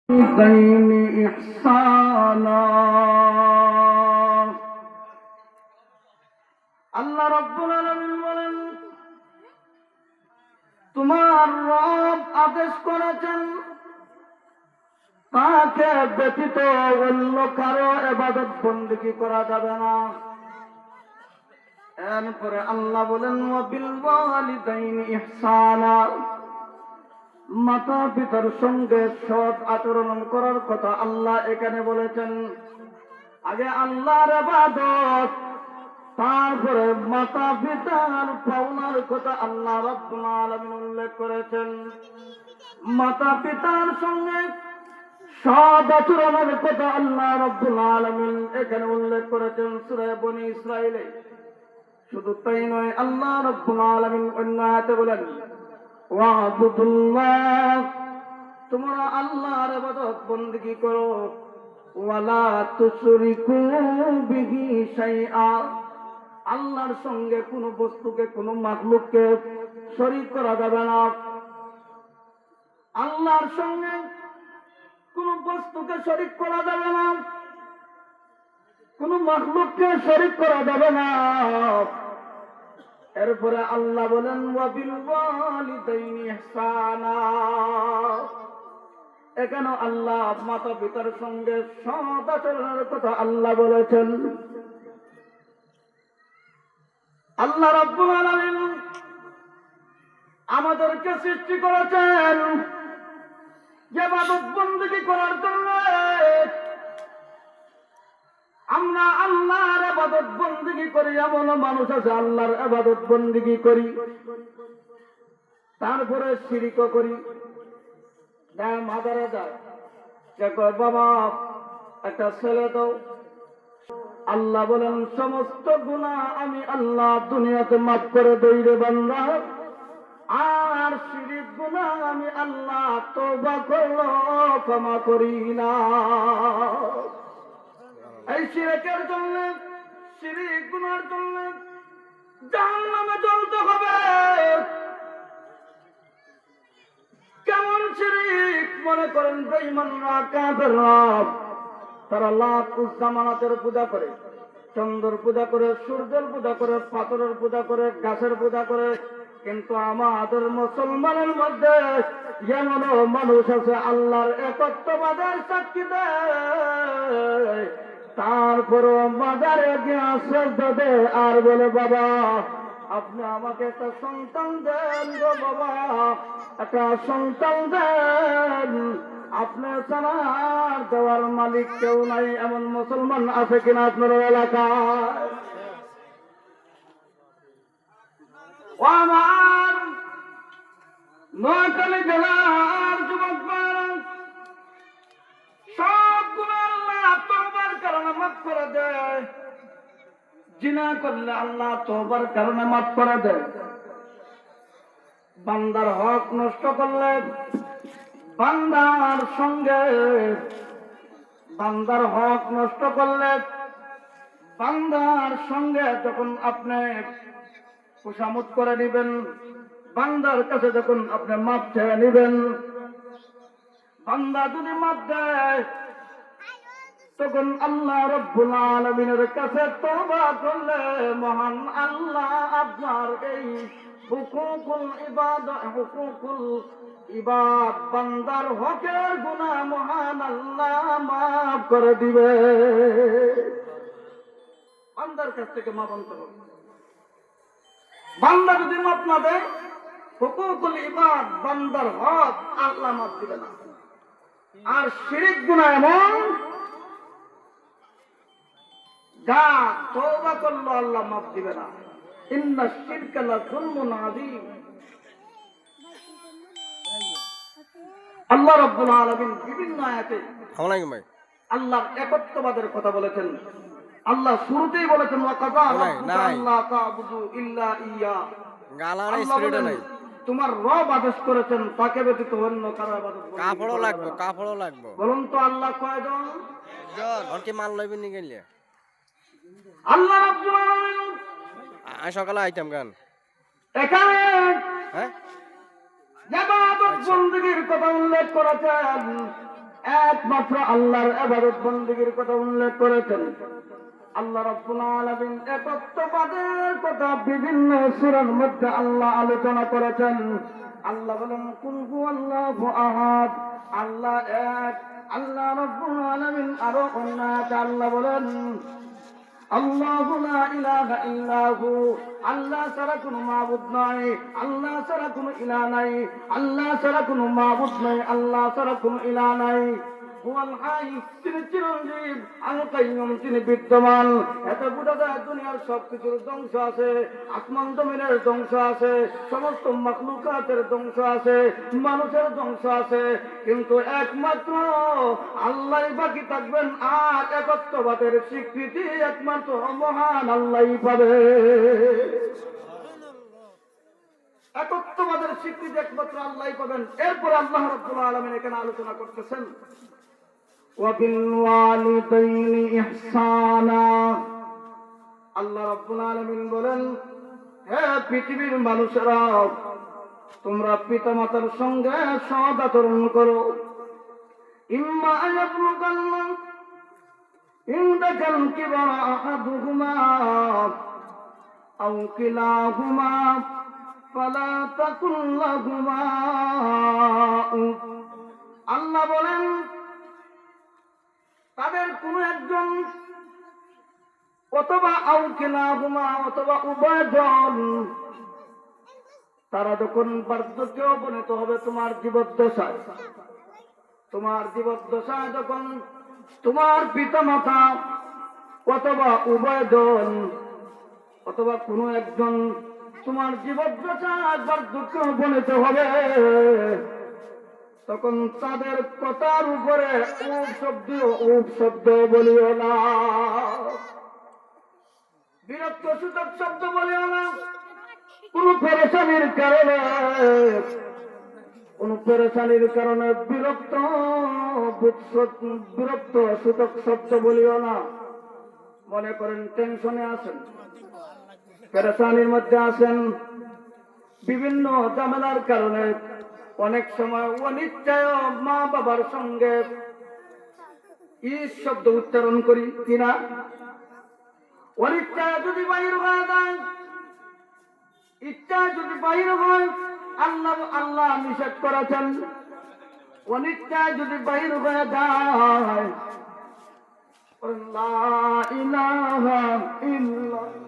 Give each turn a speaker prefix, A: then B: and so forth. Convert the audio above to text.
A: الوالدين إحسانا আল্লাহ রাব্বুল আলামিন বলেন, তোমার রব আদেশ করেছেন তাকে ব্যতীত অন্য কারো ইবাদত বندگی করা যাবে না। এরপরে আল্লাহ বলেন, ওয়াবিল ওয়ালিদাইনি ইহসানা, মাতা পিতার সঙ্গে সৎ আচরণ করার কথা আল্লাহ এখানে বলেছেন। আগে আল্লাহর ইবাদত, তারপরে মাতা পিতার পাওনার কথা আল্লাহ রাব্বুল আলামিন উল্লেখ করেছেন। মাতা পিতার সঙ্গে সৎ আচরণের কথা আল্লাহ রাব্বুল আলামিন এখানে উল্লেখ করেছেন সূরা বনী ইসরাঈলে। শুধু তাই নয়, আল্লাহ রাব্বুল আলামিন অন্য আয়াতে বলেন, ওয়াবুদুল্লাহ, তোমরা আল্লাহর ইবাদত বندگی করো, ওয়ালা তুশরিকু বিহি শাইআ, আল্লাহর সঙ্গে কোনো বস্তুকে, কোনো মাখলুককে শরীক করা যাবে না। আল্লাহর সঙ্গে কোনো বস্তুকে শরীক করা যাবে না, কোনো মাখলুককে শরীক করা যাবে না। এরপরে আল্লাহ বলেন, ওয়াবিল ওয়ালিদাইনি ইহসানা, এখানে আল্লাহ মাতা পিতার সঙ্গে সৎ আচরণের কথা আল্লাহ বলেছেন। আল্লাহ রাব্বুল আলামিন আমাদেরকে সৃষ্টি করেছেন ইবাদত বندگی করার জন্য। আমরা আল্লাহর ইবাদত বندگی করি, এমন মানুষ আছে আল্লাহর ইবাদত বندگی করি, তারপরে শিরকও করি। মাদারে যায়, কয় বাবা একটা ছেলে দাও। আল্লাহ বলেন, সমস্ত গুনাহ আমি আল্লাহ দুনিয়াতে মাফ করে দেই রে বান্দা, আর শিরক গুনাহ আমি আল্লাহ তওবা করলো ক্ষমা করি না। এই শিরকের জন্য, শিরক গুনাহর জন্য জাহান্নামে জ্বলতে হবে। কেমন শিরক? মনে করেন বেঈমানরা, কাফেররা, তারা লাত জামানাতের পূজা করে, চন্দ্রের পূজা করে, সূর্যের পূজা করে, পাথরের পূজা করে, গাছের পূজা করে। কিন্তু আমাদের মুসলমানের মধ্যে যেমন মানুষ আছে আল্লাহর একত্ববাদের সাক্ষী দেয়, তারপরও বাজারে গিয়ে শ্রদ্ধা দেয় আর বলে, বাবা আপনি আমাকে একটা সন্তান দেন গো, বাবা একটা সন্তান দেন, আপনি ছাড়া আর দেওয়ার মালিক কেউ নাই। এমন মুসলমান আছে কিনা আপনার এলাকায়? ও আমার নোয়াখালী জেলার যুবক ভাইরা, সব গুনাহ আল্লাহ তওবার কারণে মাফ করে দেয়। জিনা করলে আল্লাহ তওবার কারণে মাফ করে দেয়। বান্দার হক নষ্ট করলে, বান্দার সঙ্গে বান্দার হক নষ্ট করলে, বান্দার সঙ্গে যখন আপনি খুশামত করে নিবেন, বান্দার কাছে যখন আপনি মাপ চেয়ে নিবেন, বান্দা যদি মাপ দেয়, তখন আল্লাহ রাব্বুল আলামিনের কাছে তওবা করলে মহান আল্লাহ আপনার এই হুকুকুল ইবাদ, বান্দার হকের গুনাহ মহান আল্লাহ মাফ করে দিবে। বান্দার কাছ থেকে মাপ আনতে হবে। বান্দা যদি মাপ না দেয়, হুকুকুল ইবাদ, বান্দার হক আল্লাহ মাফ দিবে না। আর শিরক গুনাহ এমন যা তওবা করলে আল্লাহ মাফ দিবে না। ইন্না শিরকা লাযুলমুন আযীম। আল্লাহ রাব্বুল আলামিন বিভিন্ন আয়াতে আল্লাহর একত্ববাদের কথা বলেছেন। আল্লাহ শুরুতেই বলেছেন, ওয়া কাযা রাব্বুকা আল্লা তা'বুদু ইল্লা ইয়্যা, তোমার রব আদেশ করেছেন তাকে ব্যতীত অন্য কারো ইবাদত করতে।
B: কাপড়ও লাগবে
A: বলুন তো আল্লাহ কয়জন?
B: আর কি মাল লইবেন নি গেলে?
A: আল্লাহ রাব্বুল আলামিন
B: সকালে আইতাম গান
A: এখানে
B: হ্যাঁ
A: ইবাদত বندگির কথা উল্লেখ করেছেন। একমাত্র আল্লাহর ইবাদত বন্দেগীর কথা উল্লেখ করেছেন। আল্লাহ রাব্বুল আলামিন একত্ববাদের কথা বিভিন্ন সূরার মধ্যে আল্লাহ আলোচনা করেছেন। আল্লাহ বলেন কুল হুয়াল্লাহু আহাদ, আল্লাহ এক। আল্লাহ রাব্বুল আলামিন আরো অন্য আয়াতে আল্লাহ বলেন আল্লাহু লা ইলাহা ইল্লাহু, আল্লাহ ছাড়া কোনো মাবুদ নাই, আল্লাহ ছাড়া কোনো ইলাহ নাই, আল্লাহ ছাড়া কোনো মাবুদ নাই, আল্লাহ ছাড়া কোনো ইলাহ নাই। হুয়াল হাই, তিনি চিরঞ্জীব, আল কাইয়ুম, তিনি বিদ্যমান। এত বোঝা যায় দুনিয়ার সবকিছুর ধ্বংস আছে, আসমান জমিনের ধ্বংস আছে, সমস্ত মাখলুকাতের ধ্বংস আছে, মানুষের ধ্বংস আছে, কিন্তু একমাত্র আল্লাহ বাকি থাকবেন। আর একত্ববাদের স্বীকৃতি একমাত্র মহান আল্লাহই পাবে। একত্ববাদের স্বীকৃতি একমাত্র আল্লাহই পাবেন। এরপর আল্লাহ রাব্বুল আলামিন এখানে আলোচনা করতেছেন ওয়াবিল ওয়ালিদাইনি ইহসানা। আল্লাহ রাব্বুল আলামিন বলেন, হে পৃথিবীর মানুষেরা, তোমরা পিতামাতার সঙ্গে সৎ আচরণ করো। ইম্মা আয়াবলুগান্না ইনদাকাল কিবারা আহাদুহুমা আও কিলাহুমা ফালা তাকুল লাহুমা উফ। আল্লাহ বলেন, তাদের কোন একজন অথবা আও কিলাহুমা অথবা উভয়জন, তারা যখন বার্ধক্যে উপনীত হবে, তোমার জীবদ্দশায়, তোমার জীবদ্দশায় যখন তোমার পিতামাতা অথবা উভয়জন অথবা কোনো একজন তোমার জীবদ্দশায় বার্ধক্যে উপনীত হবে, তখন তাদের কথার উপরে উপ শব্দ বলিও না, বিরক্ত সূচক শব্দ বলিও না। কোন পেরেশানির কারণে বিরক্ত সূচক শব্দ বলিও না। মনে করেন টেনশনে আছেন, পেরেশানির মধ্যে আছেন, বিভিন্ন ঝামেলার কারণে অনেক সময় অনিচ্ছায় মা বাবার সঙ্গে ঈদ শব্দ উচ্চারণ করি কিনা? অনিচ্ছায় যদি বাহির হয়ে যায়, ইচ্ছা যদি বাহির হয়, আল্লাহ নিষেধ করেছেন। অনিচ্ছায় যদি বাহির হয়ে যায়, লা ইলাহা ইল্লাল্লাহ।